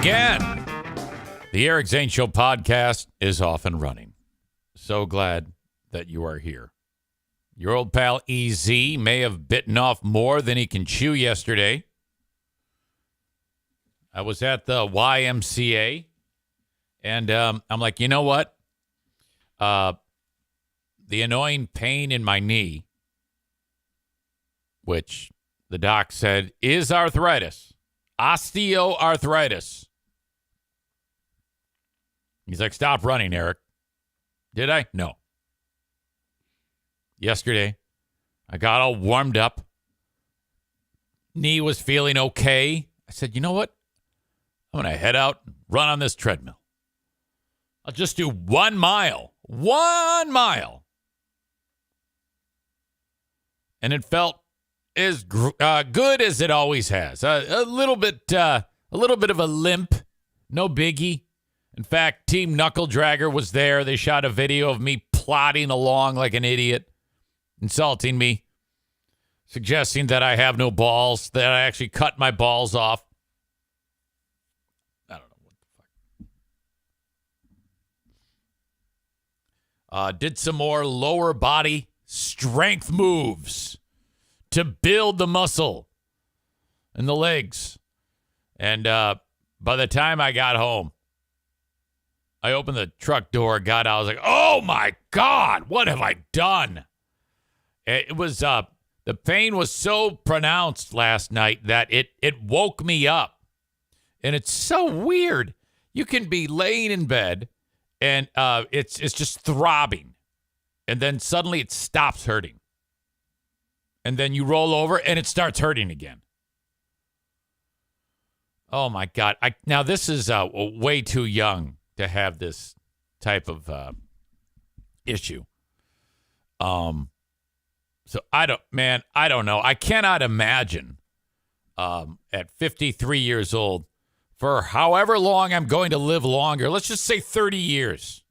again. The Eric Zane Show podcast is off and running. So glad that you are here. Your old pal EZ may have bitten off more than he can chew yesterday. I was at the YMCA, and I'm like, you know what? The annoying pain in my knee, which the doc said is arthritis, osteoarthritis. He's like, stop running, Eric. Did I? No. Yesterday, I got all warmed up. Knee was feeling okay. I said, you know what? I'm going to head out and run on this treadmill. I'll just do 1 mile. 1 mile. And it felt as good as it always has. A little bit of a limp. No biggie. In fact, Team Knuckle Dragger was there. They shot a video of me plodding along like an idiot, insulting me, suggesting that I have no balls, that I actually cut my balls off. I don't know what the fuck. Did some more lower body strength moves to build the muscle in the legs. And by the time I got home, I opened the truck door, got out. I was like, oh, my God, what have I done? It was, the pain was so pronounced last night that it woke me up. And it's so weird. You can be laying in bed, and it's just throbbing. And then suddenly it stops hurting. And then you roll over, and it starts hurting again. Oh, my God. Now, this is way too young to have this type of issue. So I don't know. I cannot imagine at 53 years old, for however long I'm going to live longer, let's just say 30 years,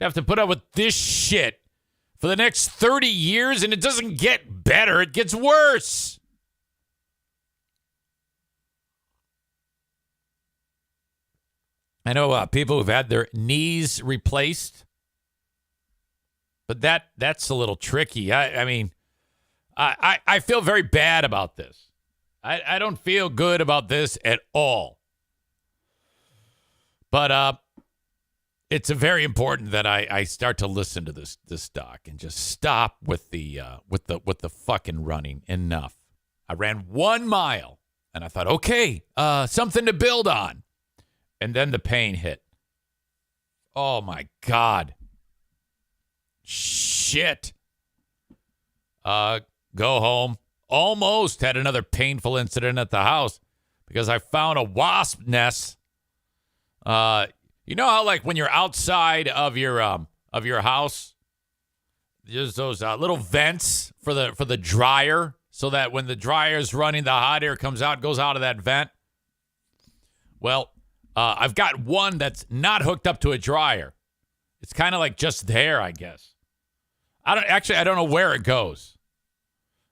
I have to put up with this shit for the next 30 years, and it doesn't get better. It gets worse. I know people who've had their knees replaced, but that's a little tricky. I mean, I feel very bad about this. I don't feel good about this at all. But it's very important that I start to listen to this doc and just stop with the fucking running. Enough. I ran 1 mile, and I thought, okay, something to build on. And then the pain hit. Oh, my God. Shit. Go home. Almost had another painful incident at the house because I found a wasp nest. You know how, like, when you're outside of your house, there's those little vents for the dryer, so that when the dryer's running, the hot air comes out, goes out of that vent. Well, I've got one that's not hooked up to a dryer. It's kind of like just there, I guess. I don't know where it goes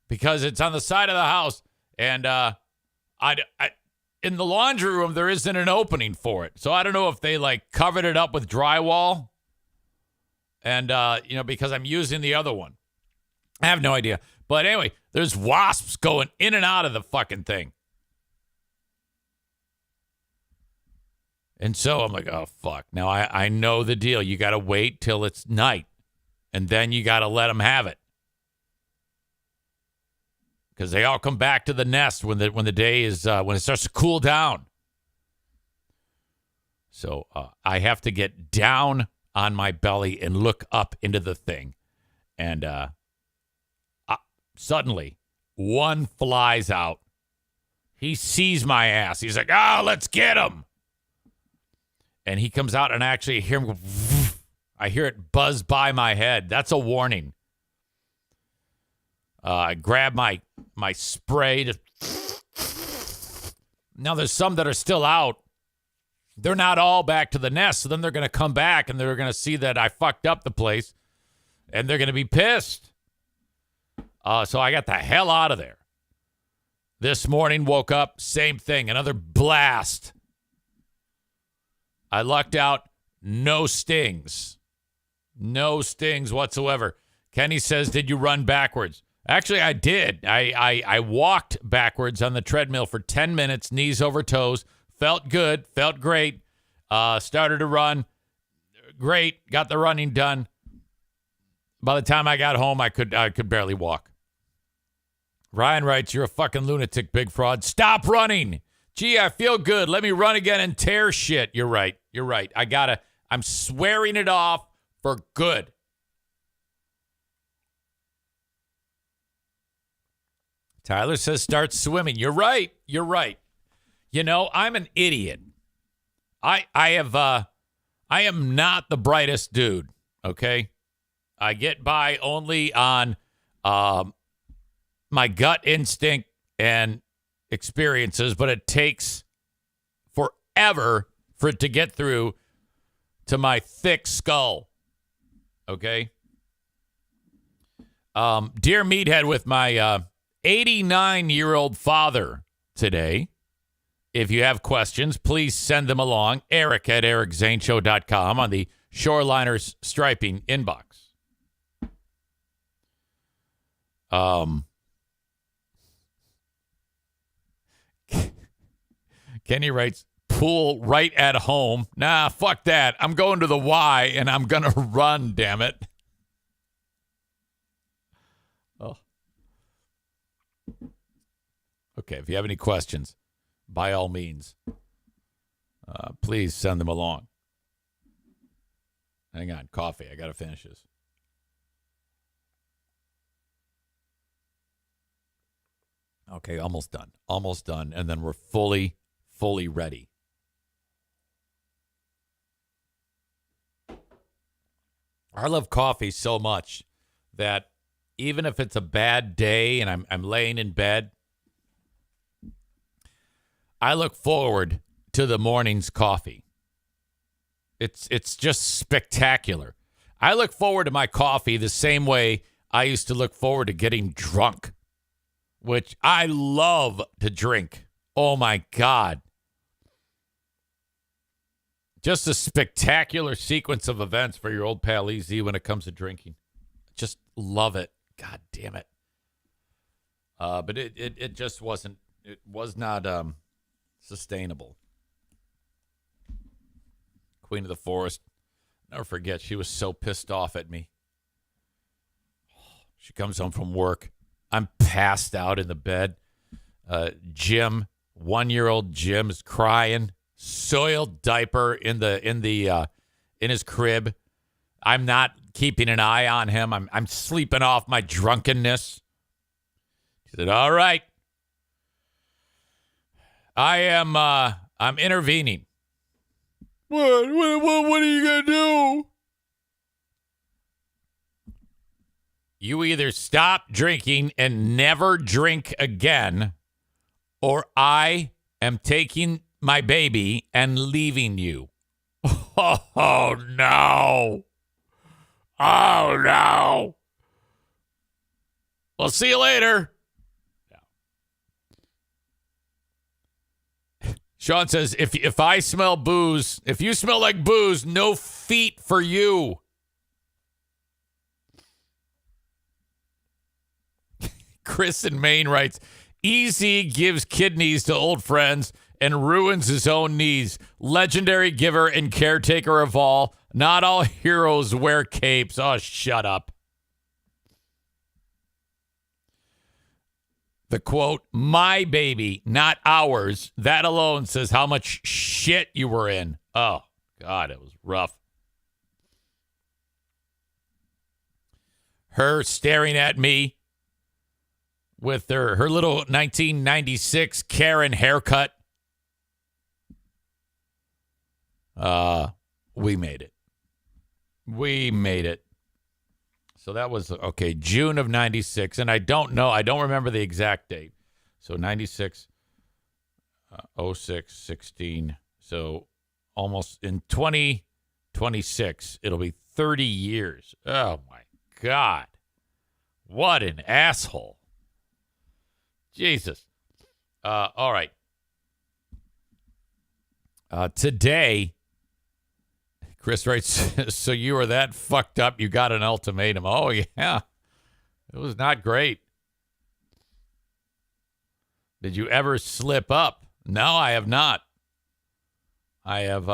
because it's on the side of the house, and in the laundry room there isn't an opening for it. So I don't know if they like covered it up with drywall, and because I'm using the other one. I have no idea. But anyway, there's wasps going in and out of the fucking thing. And so I'm like, oh, fuck. Now, I know the deal. You got to wait till it's night, and then you got to let them have it. Because they all come back to the nest when the day is, when it starts to cool down. So I have to get down on my belly and look up into the thing. And suddenly, one flies out. He sees my ass. He's like, let's get him. And he comes out, and I actually hear him go, I hear it buzz by my head. That's a warning. I grab my spray. Now, there's some that are still out. They're not all back to the nest, so then they're going to come back, and they're going to see that I fucked up the place, and they're going to be pissed. So I got the hell out of there. This morning, woke up, same thing, another blast. I lucked out. No stings. No stings whatsoever. Kenny says, did you run backwards? Actually, I did. I walked backwards on the treadmill for 10 minutes, knees over toes. Felt good. Felt great. Started to run. Great. Got the running done. By the time I got home, I could barely walk. Ryan writes, you're a fucking lunatic, big fraud. Stop running. Gee, I feel good. Let me run again and tear shit. You're right. I'm swearing it off for good. Tyler says start swimming. You're right. You know, I'm an idiot. I am not the brightest dude, okay? I get by only on my gut instinct and experiences, but it takes forever for it to get through to my thick skull. Okay? Dear Meathead with my 89-year-old father today. If you have questions, please send them along. Eric at ericzaneshow.com on the Shoreliners Striping inbox. Kenny writes, pool right at home. Nah, fuck that. I'm going to the Y and I'm going to run, damn it. Oh. Okay, if you have any questions, by all means, please send them along. Hang on, coffee. I got to finish this. Okay, almost done. And then we're fully ready. I love coffee so much that even if it's a bad day and I'm laying in bed, I look forward to the morning's coffee. It's just spectacular. I look forward to my coffee the same way I used to look forward to getting drunk, which I love to drink. Oh, my God. Just a spectacular sequence of events for your old pal EZ when it comes to drinking. Just love it. God damn it. But it just wasn't, it was not sustainable. Queen of the Forest. Never forget, she was so pissed off at me. She comes home from work. I'm passed out in the bed. Jim, 1-year-old Jim, is crying. Soiled diaper in his crib. I'm not keeping an eye on him. I'm sleeping off my drunkenness. She said, "All right, I'm intervening." What are you gonna do? You either stop drinking and never drink again, or I am taking my baby and leaving you. Oh, no. Oh, no. Well, see you later. Yeah. Sean says, if I smell booze, if you smell like booze, no feet for you. Chris in Maine writes, Easy gives kidneys to old friends and ruins his own knees. Legendary giver and caretaker of all. Not all heroes wear capes. Oh, shut up. The quote, my baby, not ours. That alone says how much shit you were in. Oh, God, it was rough. Her staring at me with her little 1996 Karen haircut. We made it. We made it. So that was, okay, June of 96. And I don't remember the exact date. So 96, 06, 16. So almost in 2026, it'll be 30 years. Oh, my God. What an asshole. Jesus. All right. Today Chris writes, so you were that fucked up, you got an ultimatum. Oh, yeah. It was not great. Did you ever slip up? No, I have not. I have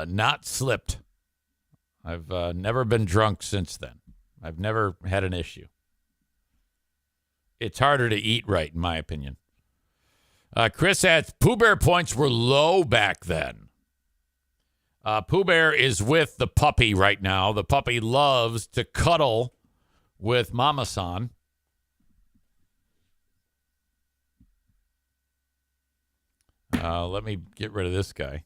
not slipped. I've never been drunk since then. I've never had an issue. It's harder to eat right, in my opinion. Chris adds, Pooh Bear points were low back then. Pooh Bear is with the puppy right now. The puppy loves to cuddle with Mama-san. Let me get rid of this guy.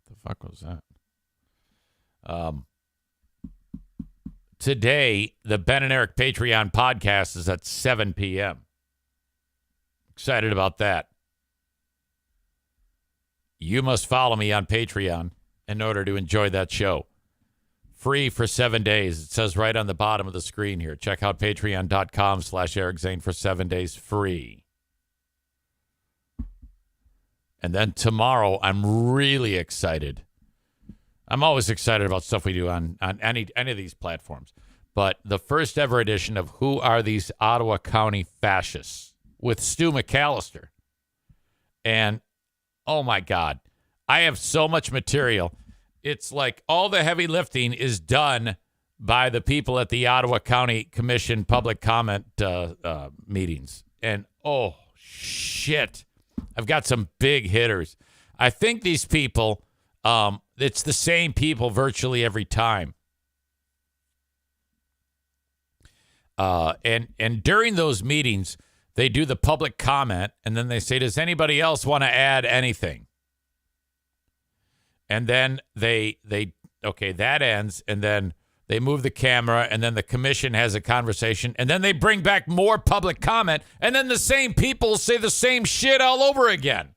What the fuck was that? Today, the Ben and Eric Patreon podcast is at 7 p.m. Excited about that. You must follow me on Patreon in order to enjoy that show. Free for 7 days. It says right on the bottom of the screen here. Check out patreon.com/Eric Zane for 7 days free. And then tomorrow, I'm really excited. I'm always excited about stuff we do on any of these platforms. But the first ever edition of Who Are These Ottawa County Fascists with Stu McAllister. And, oh my God, I have so much material. It's like all the heavy lifting is done by the people at the Ottawa County Commission public comment meetings. And, oh, shit, I've got some big hitters. I think these people... it's the same people virtually every time. And during those meetings, they do the public comment, and then they say, does anybody else want to add anything? And then okay, that ends, and then they move the camera, and then the commission has a conversation, and then they bring back more public comment, and then the same people say the same shit all over again.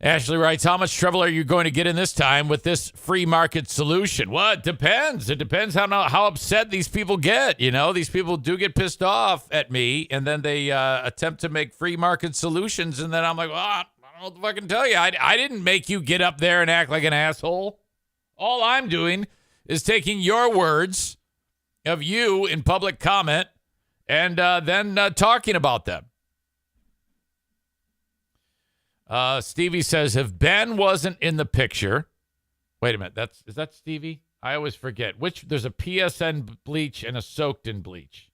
Ashley writes, how much trouble are you going to get in this time with this free market solution? Well, it depends. It depends how upset these people get. You know, these people do get pissed off at me, and then they attempt to make free market solutions, and then I'm like, well, I don't know what to fucking tell you. I didn't make you get up there and act like an asshole. All I'm doing is taking your words of you in public comment and then talking about them. Stevie says, if Ben wasn't in the picture, wait a minute, is that Stevie? I always forget. There's a PSN bleach and a soaked in bleach.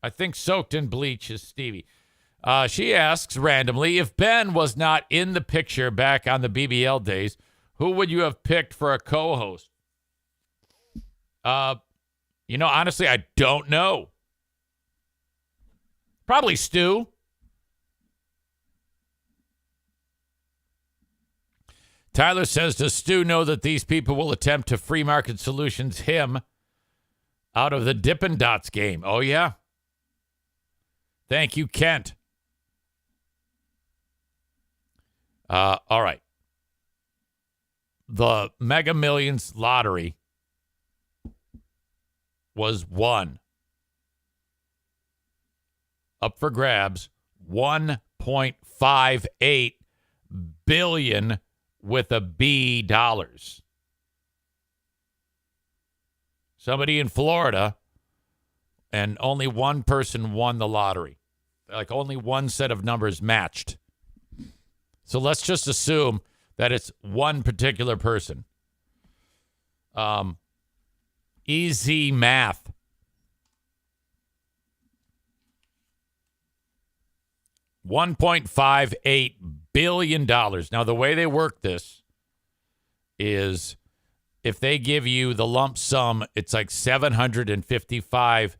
I think soaked in bleach is Stevie. She asks randomly, if Ben was not in the picture back on the BBL days, who would you have picked for a co-host? Honestly, I don't know. Probably Stu. Tyler says, does Stu know that these people will attempt to free market solutions him out of the Dippin' Dots game? Oh, yeah. Thank you, Kent. All right. The Mega Millions lottery was won. Up for grabs, $1.58 billion with a B dollars. Somebody in Florida, and only one person won the lottery. Like only one set of numbers matched. So let's just assume that it's one particular person. Easy math. $1.58 billion. Now, the way they work this is if they give you the lump sum, it's like $755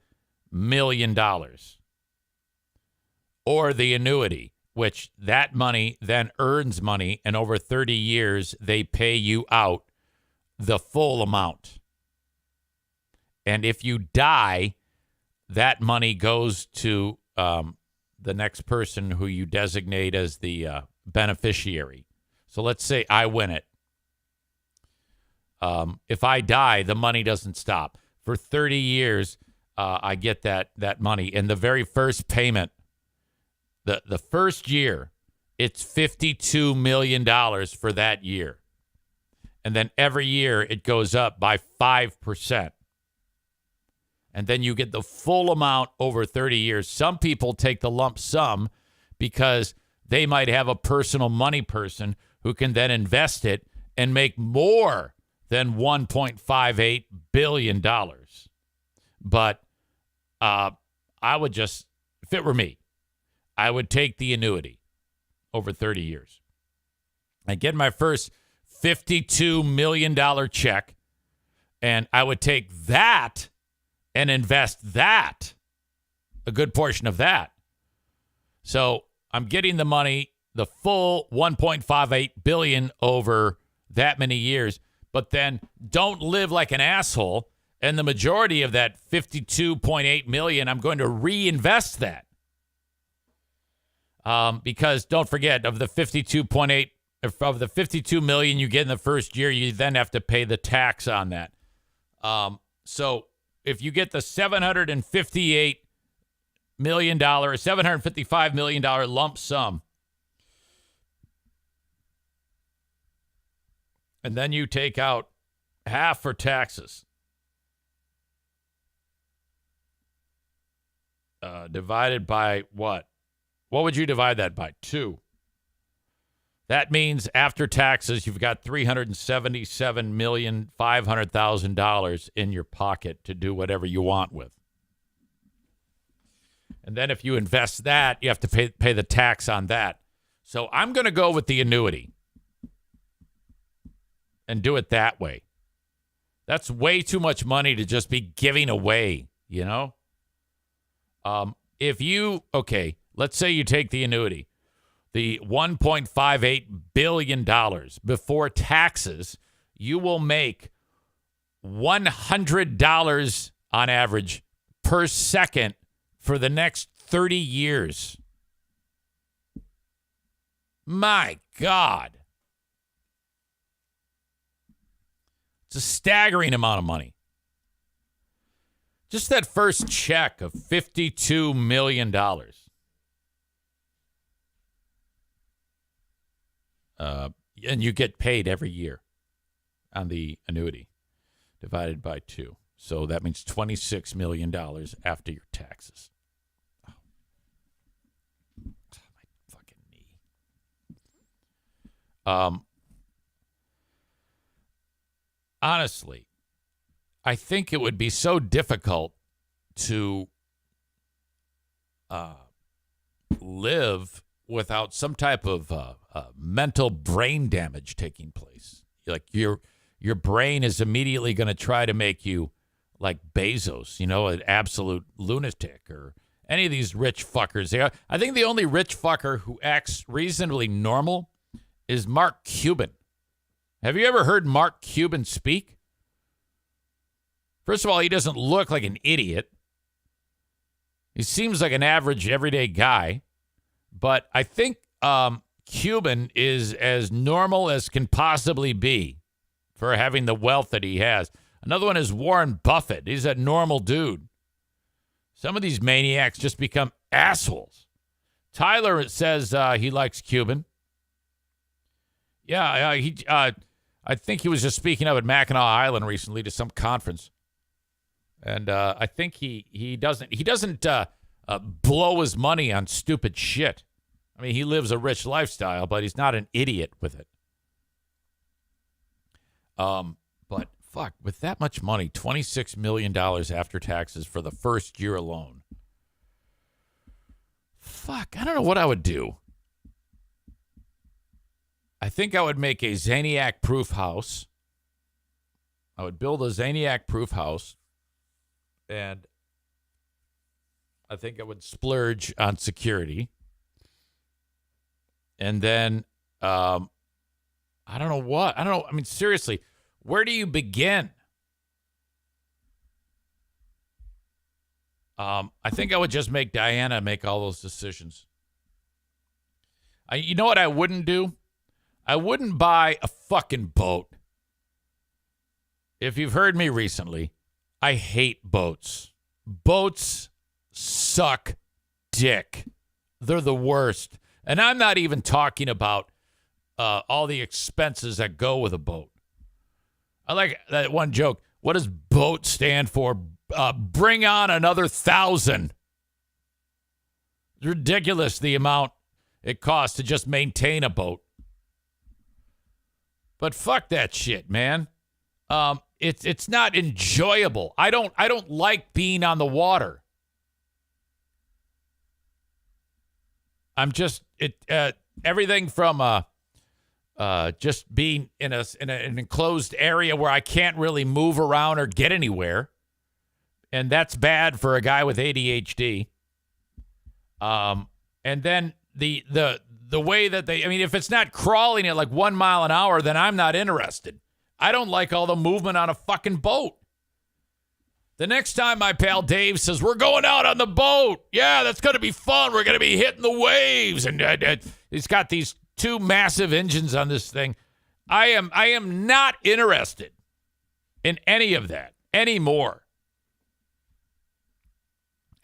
million. Or the annuity, which that money then earns money, and over 30 years, they pay you out the full amount. And if you die, that money goes to the next person who you designate as the beneficiary. So let's say I win it. If I die, the money doesn't stop. For 30 years, I get that money. And the very first payment, the first year, it's $52 million for that year. And then every year it goes up by 5%. And then you get the full amount over 30 years. Some people take the lump sum because they might have a personal money person who can then invest it and make more than $1.58 billion. But I would just, if it were me, I would take the annuity over 30 years. I get my first $52 million check, and I would take that and invest that, a good portion of that. So I'm getting the money, the full $1.58 billion over that many years, but then don't live like an asshole. And the majority of that $52.8 million, I'm going to reinvest that. Because don't forget, of the $52 million you get in the first year, you then have to pay the tax on that. So if you get the $758 million or $755 million lump sum, and then you take out half for taxes, divided by what? What would you divide that by? 2. That means after taxes, you've got $377,500,000 in your pocket to do whatever you want with. And then if you invest that, you have to pay the tax on that. So I'm going to go with the annuity and do it that way. That's way too much money to just be giving away, you know? Let's say you take the annuity, the $1.58 billion before taxes, you will make $100 on average per second for the next 30 years. My God. It's a staggering amount of money. Just that first check of $52 million. And you get paid every year on the annuity divided by 2. So that means $26 million after your taxes. Oh. My fucking knee. Honestly, I think it would be so difficult to live without some type of mental brain damage taking place. Like your brain is immediately going to try to make you like Bezos, you know, an absolute lunatic, or any of these rich fuckers. I think the only rich fucker who acts reasonably normal is Mark Cuban. Have you ever heard Mark Cuban speak? First of all, he doesn't look like an idiot. He seems like an average, everyday guy. But I think Cuban is as normal as can possibly be for having the wealth that he has. Another one is Warren Buffett. He's a normal dude. Some of these maniacs just become assholes. Tyler says he likes Cuban. Yeah, I think he was just speaking up at Mackinac Island recently to some conference. And I think he doesn't blow his money on stupid shit. I mean, he lives a rich lifestyle, but he's not an idiot with it. But fuck, with that much money, $26 million after taxes for the first year alone. Fuck, I don't know what I would do. I think I would make a Zaniac-proof house. I would build a Zaniac-proof house. And I think I would splurge on security. And then, I don't know what. I don't know. I mean, seriously, where do you begin? I think I would just make Diana make all those decisions. You know what I wouldn't do? I wouldn't buy a fucking boat. If you've heard me recently, I hate boats. boats suck dick. They're the worst. And I'm not even talking about all the expenses that go with a boat. I like that one joke. What does boat stand for? Bring on another 1,000. It's ridiculous the amount it costs to just maintain a boat. But fuck that shit, man. It's not enjoyable. I don't like being on the water. I'm just everything from just being in an enclosed area where I can't really move around or get anywhere, and that's bad for a guy with ADHD. And then the way that if it's not crawling at like 1 mile an hour, then I'm not interested. I don't like all the movement on a fucking boat. The next time my pal Dave says, we're going out on the boat. Yeah, that's going to be fun. We're going to be hitting the waves. And he's got these 2 massive engines on this thing. I am not interested in any of that anymore.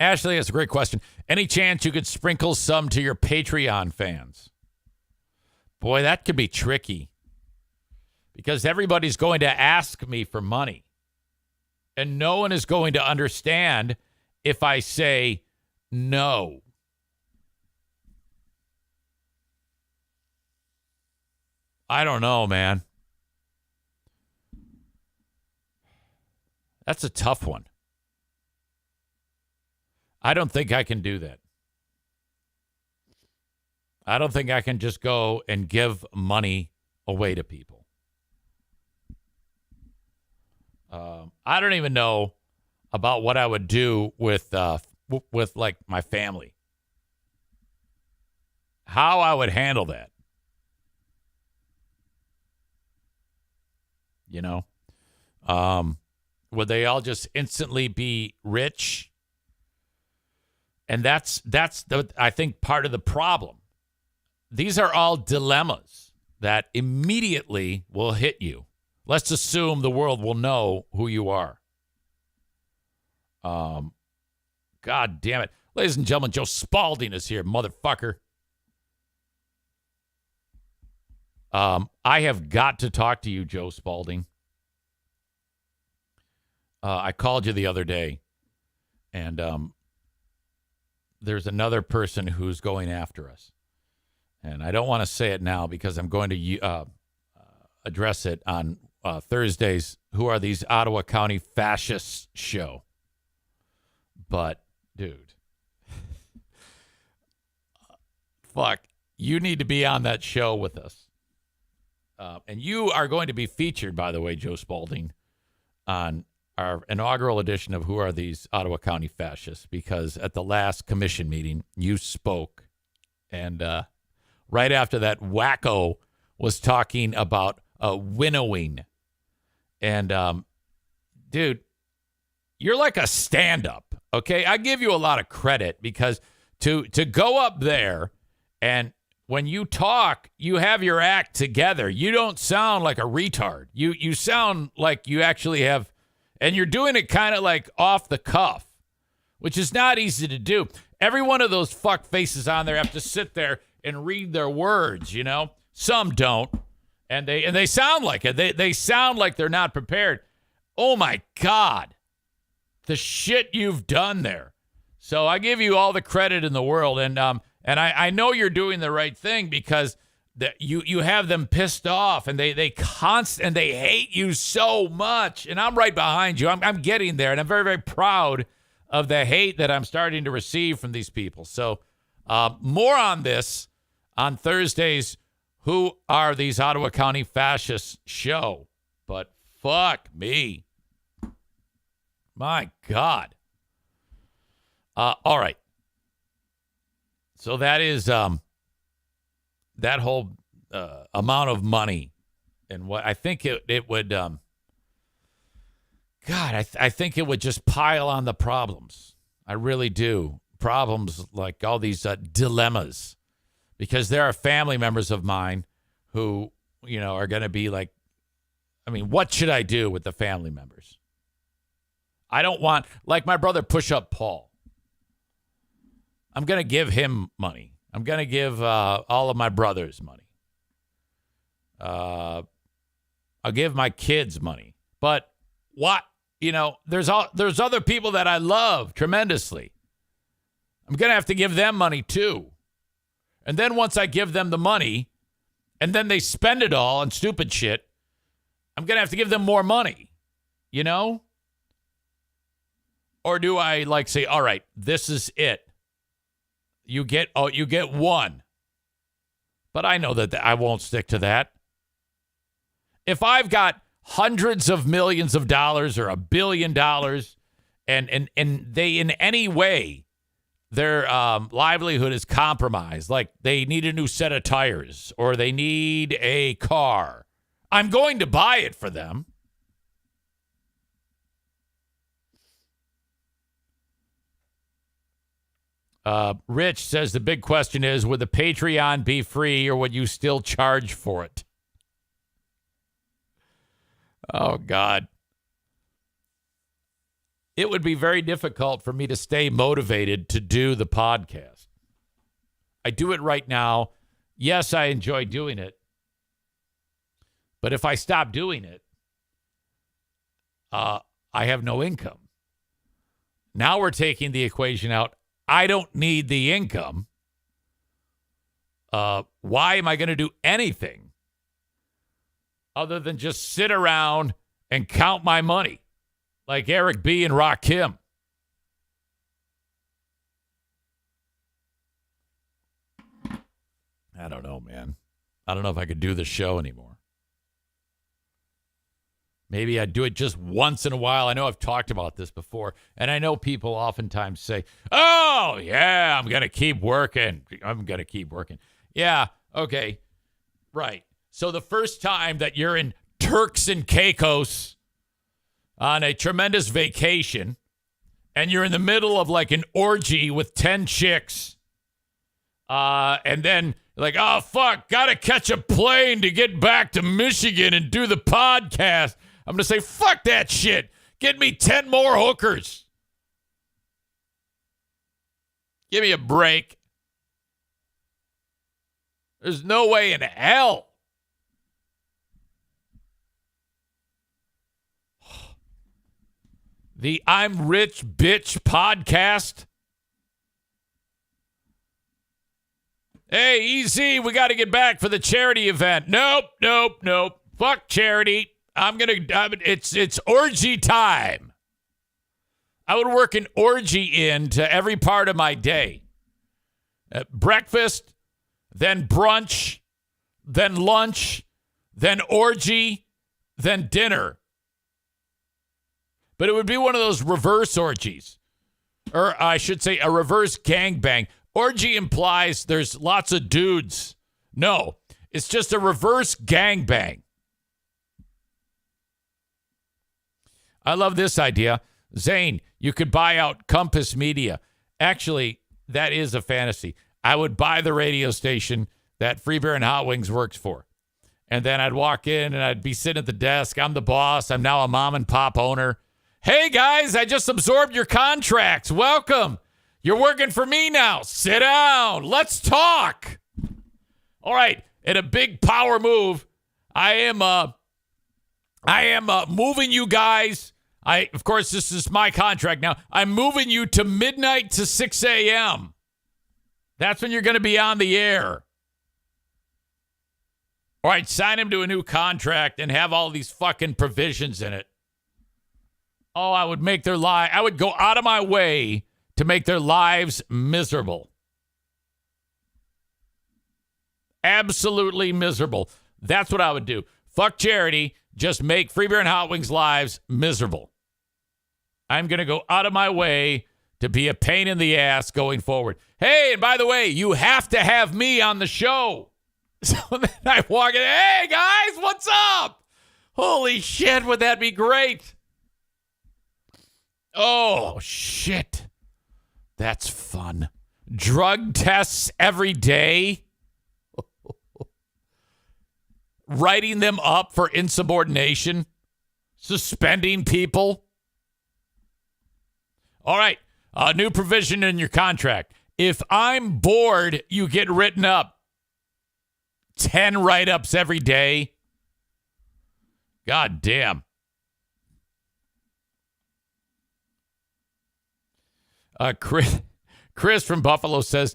Ashley, that's a great question. Any chance you could sprinkle some to your Patreon fans? Boy, that could be tricky. Because everybody's going to ask me for money. And no one is going to understand if I say no. I don't know, man. That's a tough one. I don't think I can do that. I don't think I can just go and give money away to people. I don't even know about what I would do with like my family. How I would handle that. You know? Would they all just instantly be rich? And that's I think part of the problem. These are all dilemmas that immediately will hit you. Let's assume the world will know who you are. God damn it. Ladies and gentlemen, Joe Spalding is here, motherfucker. I have got to talk to you, Joe Spalding. I called you the other day, and there's another person who's going after us. And I don't want to say it now because I'm going to address it on Thursday's Who Are These Ottawa County Fascists show. But, dude, fuck, you need to be on that show with us. And you are going to be featured, by the way, Joe Spalding, on our inaugural edition of Who Are These Ottawa County Fascists? Because at the last commission meeting, you spoke. And right after that, Wacko was talking about winnowing. And, dude, you're like a stand-up, okay? I give you a lot of credit because to go up there and when you talk, you have your act together. You don't sound like a retard. You sound like you actually have, and you're doing it kind of like off the cuff, which is not easy to do. Every one of those fuck faces on there have to sit there and read their words, you know? Some don't. And they sound like it. They sound like they're not prepared. Oh, my God. The shit you've done there. So I give you all the credit in the world. And I know you're doing the right thing because you have them pissed off and they hate you so much. And I'm right behind you. I'm getting there. And I'm very, very proud of the hate that I'm starting to receive from these people. So more on this on Thursday's Who Are These Ottawa County Fascists show. But fuck me. My God. All right. So that is that whole amount of money. And what I think it would, God, I think it would just pile on the problems. I really do. Problems like all these dilemmas. Because there are family members of mine who, you know, are going to be like, I mean, what should I do with the family members? I don't want, like my brother Push Up Paul. I'm going to give him money. I'm going to give all of my brothers money. I'll give my kids money. But what, there's other people that I love tremendously. I'm going to have to give them money too. And then once I give them the money and then they spend it all on stupid shit, I'm going to have to give them more money, Or do I say, all right, this is it. You get one. But I know that I won't stick to that. If I've got hundreds of millions of dollars or $1 billion and they in any way their livelihood is compromised, like they need a new set of tires or they need a car, I'm going to buy it for them. Rich says the big question is, would the Patreon be free or would you still charge for it? Oh, God. It would be very difficult for me to stay motivated to do the podcast. I do it right now. Yes, I enjoy doing it. But if I stop doing it, I have no income. Now we're taking the equation out. I don't need the income. Why am I going to do anything other than just sit around and count my money like Eric B. and Rakim? I don't know, man. I don't know if I could do the show anymore. Maybe I'd do it just once in a while. I know I've talked about this before, and I know people oftentimes say, oh, yeah, I'm going to keep working. Yeah, okay, right. So the first time that you're in Turks and Caicos on a tremendous vacation, and you're in the middle of like an orgy with 10 chicks, and then like, oh, fuck, got to catch a plane to get back to Michigan and do the podcast. I'm going to say, fuck that shit. Get me 10 more hookers. Give me a break. There's no way in hell. The I'm Rich Bitch podcast. Hey, EZ, we got to get back for the charity event. Nope. Fuck charity. It's orgy time. I would work an orgy into every part of my day. Breakfast, then brunch, then lunch, then orgy, then dinner. But it would be one of those reverse orgies. Or I should say a reverse gangbang. Orgy implies there's lots of dudes. No, it's just a reverse gangbang. I love this idea. Zane, you could buy out Compass Media. Actually, that is a fantasy. I would buy the radio station that Free Beer and Hot Wings works for. And then I'd walk in and I'd be sitting at the desk. I'm the boss. I'm now a mom and pop owner. Hey, guys, I just absorbed your contracts. Welcome. You're working for me now. Sit down. Let's talk. All right. In a big power move, I am moving you guys. Of course, this is my contract now. I'm moving you to midnight to 6 a.m. That's when you're going to be on the air. All right, sign him to a new contract and have all these fucking provisions in it. Oh, I would make their life. I would go out of my way to make their lives miserable. Absolutely miserable. That's what I would do. Fuck charity. Just make Free Beer and Hot Wings lives miserable. I'm going to go out of my way to be a pain in the ass going forward. Hey, and by the way, you have to have me on the show. So then I walk in. Hey, guys, what's up? Holy shit, would that be great? Oh, shit. That's fun. Drug tests every day. Writing them up for insubordination. Suspending people. All right. New provision in your contract. If I'm bored, you get written up. 10 write-ups every day. God damn. Chris from Buffalo says,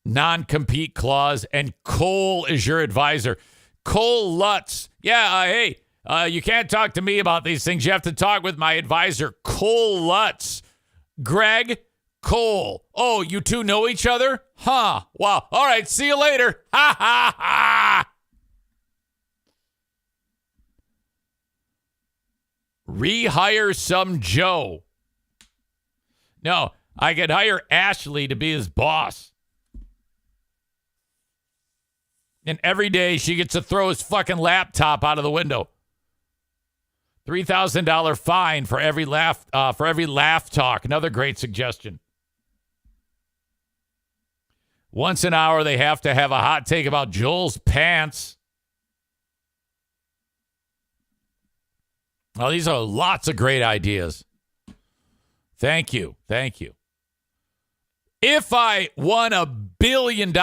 non-compete clause, and Cole is your advisor. Cole Lutz. Yeah, hey, you can't talk to me about these things. You have to talk with my advisor, Cole Lutz. Greg Cole. Oh, you two know each other? Huh. Wow. All right, see you later. Ha, ha, ha. Rehire some Joe. No, I could hire Ashley to be his boss. And every day she gets to throw his fucking laptop out of the window. $3,000 fine for every laugh talk. Another great suggestion. Once an hour, they have to have a hot take about Joel's pants. Oh, these are lots of great ideas. Thank you. Thank you. If I won $1 billion,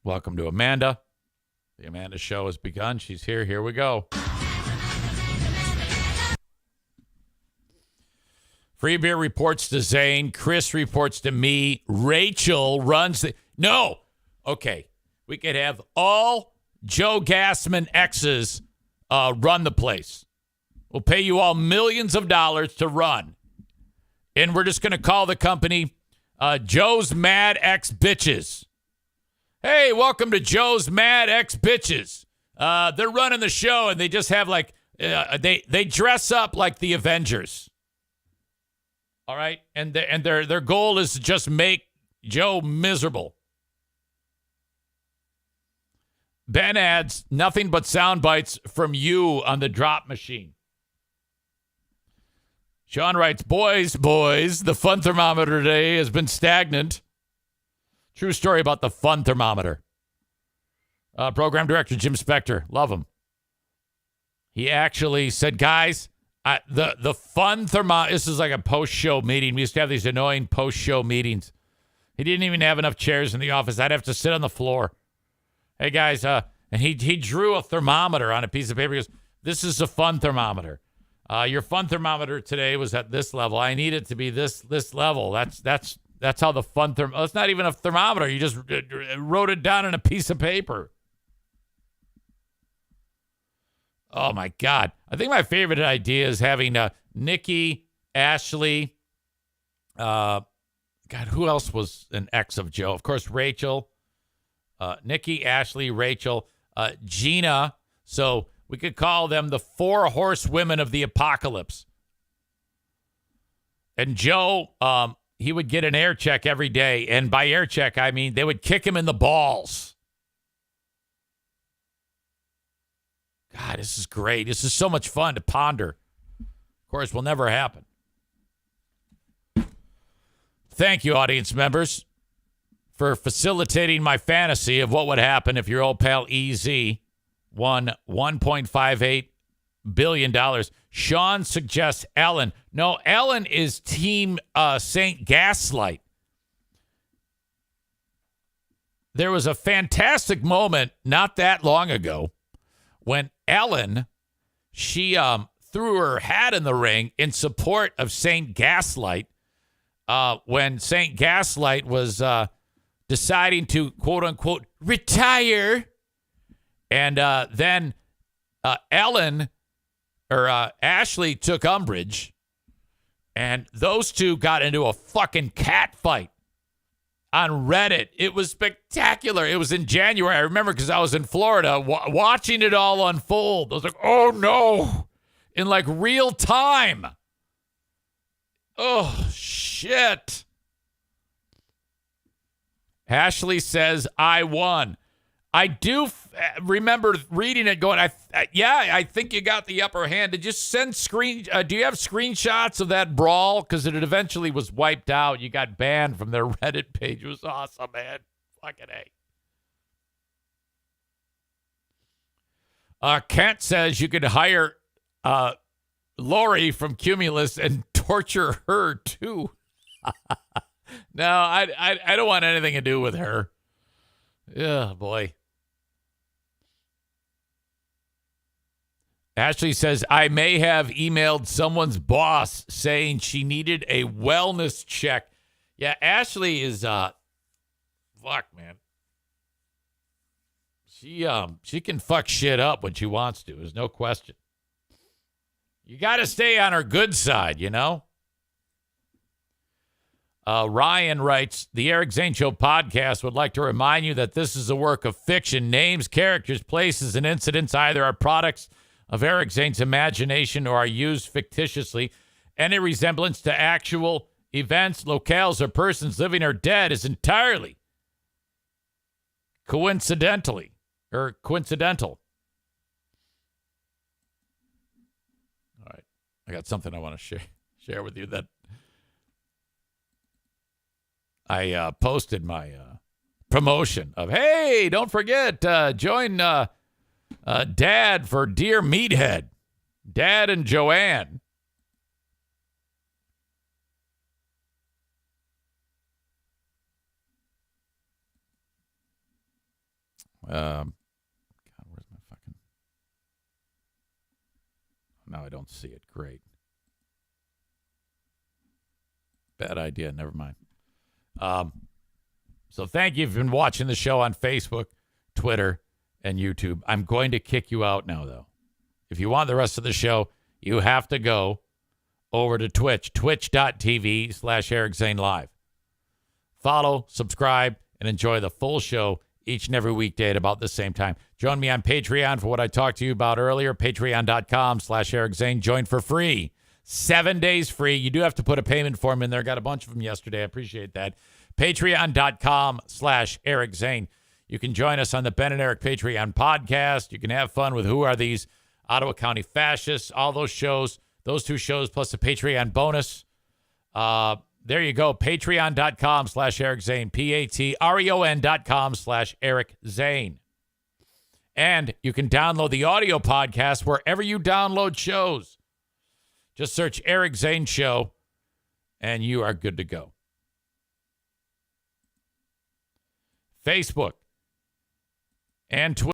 welcome to Amanda. The Amanda Show has begun. She's here. Here we go. Free Beer reports to Zane. Chris reports to me. Rachel runs the... No. Okay. We could have all Joe Gassman exes run the place. We'll pay you all millions of dollars to run. And we're just going to call the company Joe's Mad Ex Bitches. Hey, welcome to Joe's Mad Ex Bitches. They're running the show, and they just have like they dress up like the Avengers. All right, and their goal is to just make Joe miserable. Ben adds nothing but sound bites from you on the drop machine. Sean writes, boys, the fun thermometer today has been stagnant. True story about the fun thermometer. Program director Jim Spector, love him. He actually said, guys, the fun thermometer, this is like a post-show meeting. We used to have these annoying post-show meetings. He didn't even have enough chairs in the office. I'd have to sit on the floor. Hey, guys, and he drew a thermometer on a piece of paper. He goes, this is a fun thermometer. Your fun thermometer today was at this level. I need it to be this level. That's how the fun thermometer. It's not even a thermometer. You just wrote it down on a piece of paper. Oh, my God. I think my favorite idea is having Nikki, Ashley. God, who else was an ex of Joe? Of course, Rachel. Nikki, Ashley, Rachel, Gina. So we could call them the 4 horsewomen of the apocalypse. And Joe, he would get an air check every day. And by air check, I mean they would kick him in the balls. God, this is great. This is so much fun to ponder. Of course, will never happen. Thank you, audience members, for facilitating my fantasy of what would happen if your old pal EZ won $1.58 billion. Sean suggests Ellen. No, Ellen is Team St. Gaslight. There was a fantastic moment not that long ago when Ellen, she threw her hat in the ring in support of St. Gaslight when St. Gaslight was deciding to, quote unquote, retire. And then Ellen or Ashley took umbrage, and those two got into a fucking cat fight on Reddit. It was spectacular. It was in January. I remember because I was in Florida watching it all unfold. I was like, oh no, in like real time. Oh, shit. Ashley says, I won. I do remember reading it going, I think you got the upper hand. Did you send do you have screenshots of that brawl? Because it eventually was wiped out. You got banned from their Reddit page. It was awesome, man. Fucking A. Kent says you could hire Lori from Cumulus and torture her too. No, I don't want anything to do with her. Yeah, boy. Ashley says, I may have emailed someone's boss saying she needed a wellness check. Yeah, Ashley is, fuck, man. She can fuck shit up when she wants to. There's no question. You got to stay on her good side, you know? Ryan writes, the Eric Zane Show podcast would like to remind you that this is a work of fiction. Names, characters, places, and incidents either are products of Eric Zane's imagination or are used fictitiously. Any resemblance to actual events, locales, or persons living or dead is entirely coincidental. All right. I got something I want to share with you that I posted my promotion of, hey, don't forget, join Dad for Dear Meathead. Dad and Joanne. God, where's my fucking... No, I don't see it. Great. Bad idea. Never mind. So thank you if you've been watching the show on Facebook, Twitter, and YouTube. I'm going to kick you out now, though. If you want the rest of the show, you have to go over to Twitch, twitch.tv/Eric Zane Live. Follow, subscribe, and enjoy the full show each and every weekday at about the same time. Join me on Patreon for what I talked to you about earlier, patreon.com/Eric Zane. Join for free. 7 days free. You do have to put a payment form in there. Got a bunch of them yesterday. I appreciate that. Patreon.com/Eric Zane. You can join us on the Ben and Eric Patreon podcast. You can have fun with Who Are These Ottawa County Fascists? All those shows, those two shows, plus a Patreon bonus. There you go. Patreon.com/Eric Zane. Patreon.com/Eric Zane. And you can download the audio podcast wherever you download shows. Just search Eric Zane Show, and you are good to go. Facebook and Twitter.